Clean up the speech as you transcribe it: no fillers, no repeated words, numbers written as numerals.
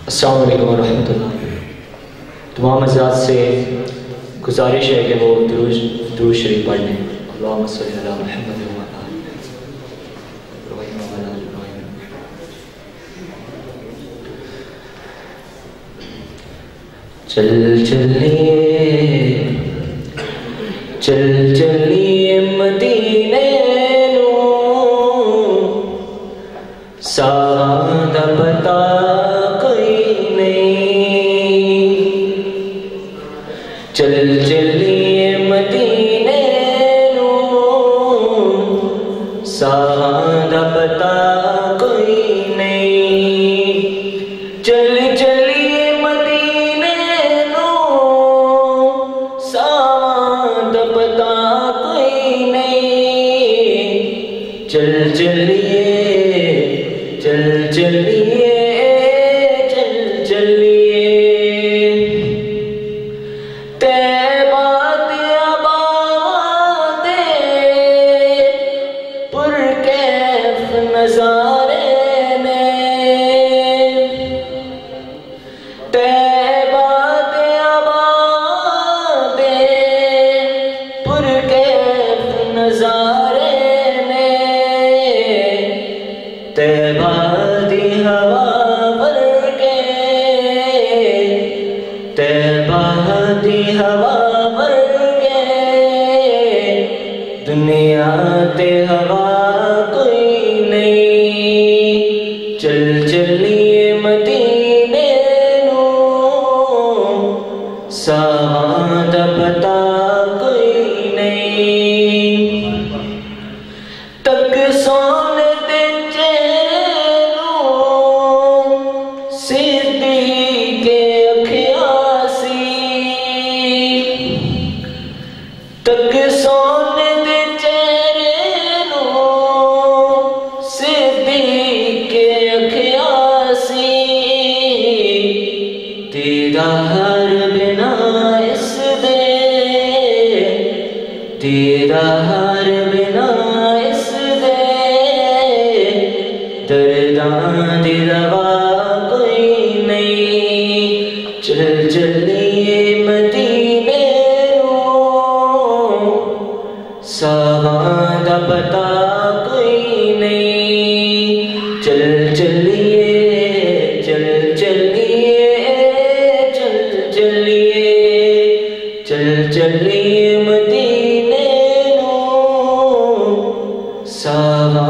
السلام علیکم ورحمۃ اللہ۔ تمام حضرات سے گزارش ہے کہ وہ درود شریف پڑھ لیں۔ اللہم صلی علی محمد وعلی آل ابراہیم۔ چل چلیے مدینے نوں، سادہ پتا کوئی نہیں۔ چل چلیے مدینے نوں، سادہ پتا کوئی نہیں۔ چل چلیے مدینے نوں، سادہ پتا کوئی نہیں۔ چل چلیے طیبہ آباد پرکیف نظارے میں، طیبہ آباد پرکیف نظارے میں، طیبہ دی ہوا ورگے، طیبہ دی ہوا ورگے، دنیا تے ہوا کوئی نہیں۔ چل چلیے مدینے نوں، سادہ پتا کوئی نہیں۔ تک سونے دے چہرے نوں، صدیق اکھیاں سی۔ تک سونے دے چہرے نوں، صدیق اکھیاں سی۔ دیدار بنا اس دے، دیدار بنا اس درداں دی دوا کوئی نہیں۔ چل چلیے مدینے نوں، سادہ پتا کوئی نہیں۔ چل چلیے مدینے نوں، سادہ